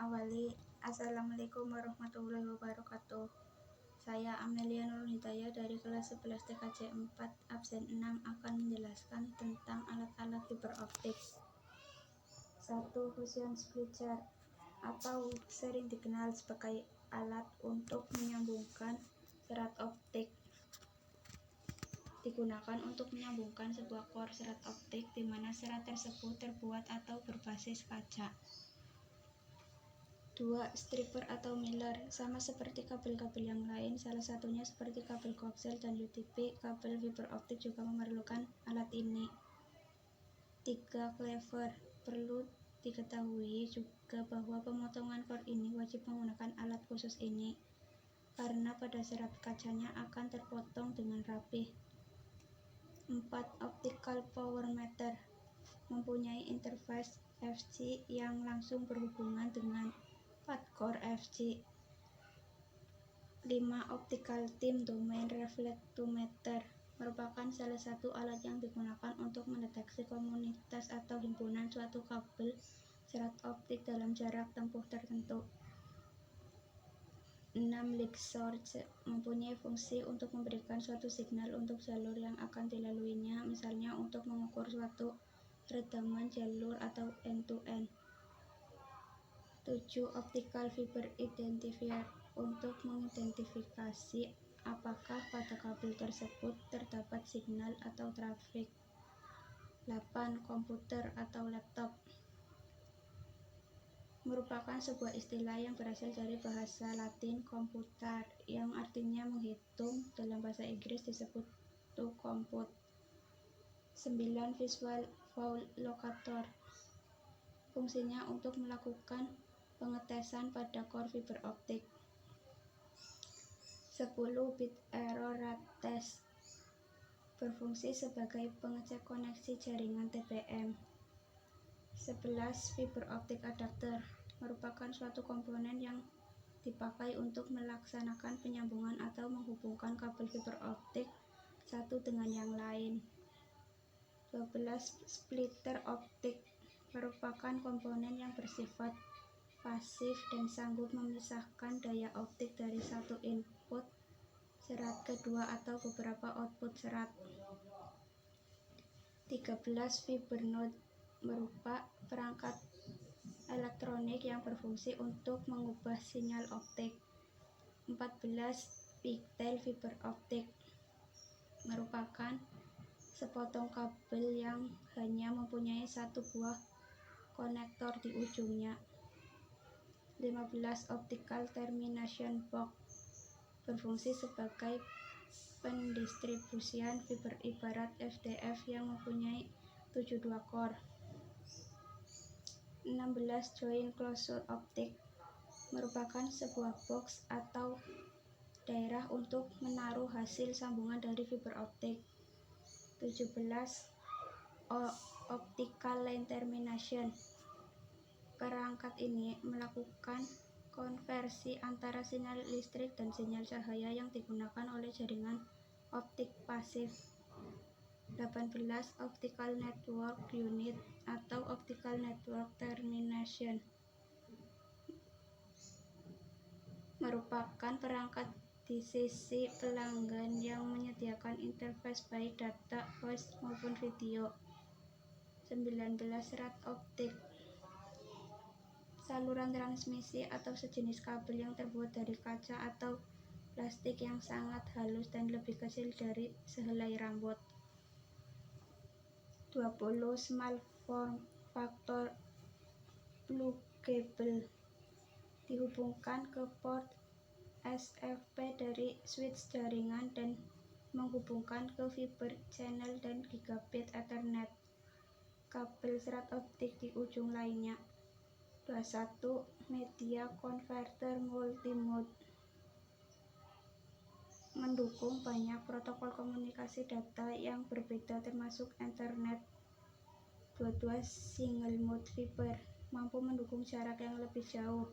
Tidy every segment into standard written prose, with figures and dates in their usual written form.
awali. Assalamualaikum warahmatullahi wabarakatuh. Saya Amelia Nurul Hidayah dari kelas 11 TKJ 4 absen 6 akan menjelaskan tentang alat-alat fiberoptik. 1. Fusion splitter atau sering dikenal sebagai alat untuk menyambungkan serat optik. Digunakan untuk menyambungkan sebuah core serat optik di mana serat tersebut terbuat atau berbasis kaca. 2. Stripper atau Miller. Sama seperti kabel-kabel yang lain, salah satunya seperti kabel koaksial dan UTP, kabel fiberoptik juga memerlukan alat ini. 3. Cleaver. Perlu diketahui juga bahwa pemotongan core ini wajib menggunakan alat khusus ini, karena pada serat kacanya akan terpotong dengan rapih. 4. Optical power meter. Mempunyai interface FC yang langsung berhubungan dengan part core FC. 5. Optical thin domain reflectometer merupakan salah satu alat yang digunakan untuk mendeteksi komunitas atau himpunan suatu kabel serat optik dalam jarak tempuh tertentu. 6. Leak source mempunyai fungsi untuk memberikan suatu signal untuk jalur yang akan dilaluinya, misalnya untuk mengukur suatu redaman jalur atau end-to-end. 7. Optical fiber identifier untuk mengidentifikasi apakah pada kabel tersebut terdapat signal atau trafik. 8. Komputer atau laptop merupakan sebuah istilah yang berasal dari bahasa Latin computar, yang artinya menghitung. Dalam bahasa Inggris disebut to compute. 9. Visual foul locator fungsinya untuk melakukan pengetesan pada core fiberoptik. 10. Bit error rate test berfungsi sebagai pengecek koneksi jaringan TBM. 11. Fiberoptik adapter merupakan suatu komponen yang dipakai untuk melaksanakan penyambungan atau menghubungkan kabel fiberoptik satu dengan yang lain. 12. Splitter optik merupakan komponen yang bersifat pasif dan sanggup memisahkan daya optik dari satu input serat kedua atau beberapa output serat. 13. Fiber node berupa perangkat elektronik yang berfungsi untuk mengubah sinyal optik. 14. Pigtail fiber optik merupakan sepotong kabel yang hanya mempunyai satu buah konektor di ujungnya. 15. Optical termination box berfungsi sebagai pendistribusian fiber ibarat FDF yang mempunyai 72 core. 16. Joint closure optik merupakan sebuah box atau daerah untuk menaruh hasil sambungan dari fiberoptik. 17. Optical line termination. Perangkat ini melakukan konversi antara sinyal listrik dan sinyal cahaya yang digunakan oleh jaringan optik pasif. 18. Optical network unit atau optical network termination merupakan perangkat di sisi pelanggan yang menyediakan interface baik data, voice maupun video. 19. Serat optik. Saluran transmisi atau sejenis kabel yang terbuat dari kaca atau plastik yang sangat halus dan lebih kecil dari sehelai rambut. 20. Small form factor pluggable dihubungkan ke port SFP dari switch jaringan dan menghubungkan ke fiber channel dan gigabit Ethernet kabel serat optik di ujung lainnya. 21. Media converter multimode mendukung banyak protokol komunikasi data yang berbeda termasuk Ethernet. 22. Single mode fiber mampu mendukung jarak yang lebih jauh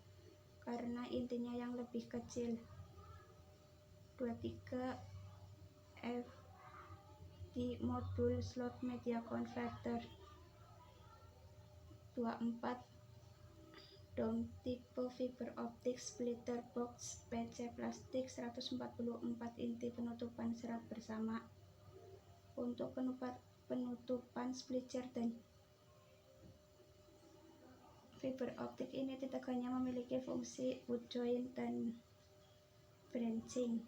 karena intinya yang lebih kecil. 23. FD module slot media converter. 24. dom tipe fiber optik splitter box PC plastik 144 inti penutupan serat bersama. Untuk penutupan splitter dan fiber optik ini tidak hanya memiliki fungsi wood joint dan branching.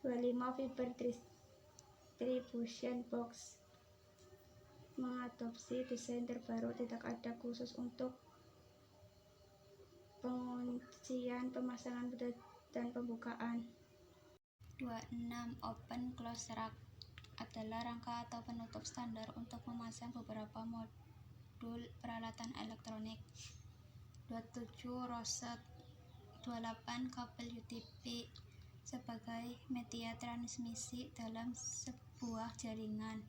25 fiber distribution box mengadopsi desain terbaru, tidak ada khusus untuk penguncian, pemasangan dan pembukaan. 26 open close rack adalah rangka atau penutup standar untuk memasang beberapa modul peralatan elektronik. 27 roset. 28 kabel UTP sebagai media transmisi dalam sebuah jaringan.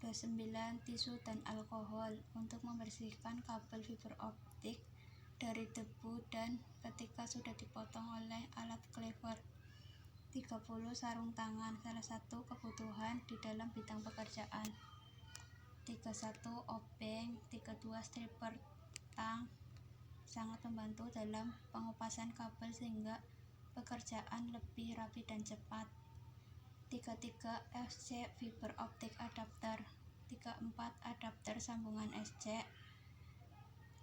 29 tisu dan alkohol untuk membersihkan kabel fiber optik dari debu dan ketika sudah dipotong oleh alat cleaver. 30 sarung tangan, salah satu kebutuhan di dalam bidang pekerjaan. 31 obeng. 32 stripper tang sangat membantu dalam pengupasan kabel sehingga pekerjaan lebih rapi dan cepat. 33 SC fiber optic adapter. 34 adapter sambungan SC.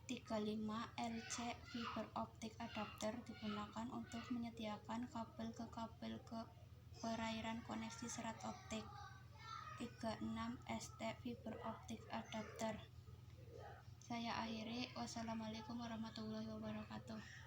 35 LC fiber optic adapter digunakan untuk menyediakan kabel ke perairan koneksi serat optik. 36 ST fiber optic adapter. Saya akhiri. Wassalamualaikum warahmatullahi wabarakatuh.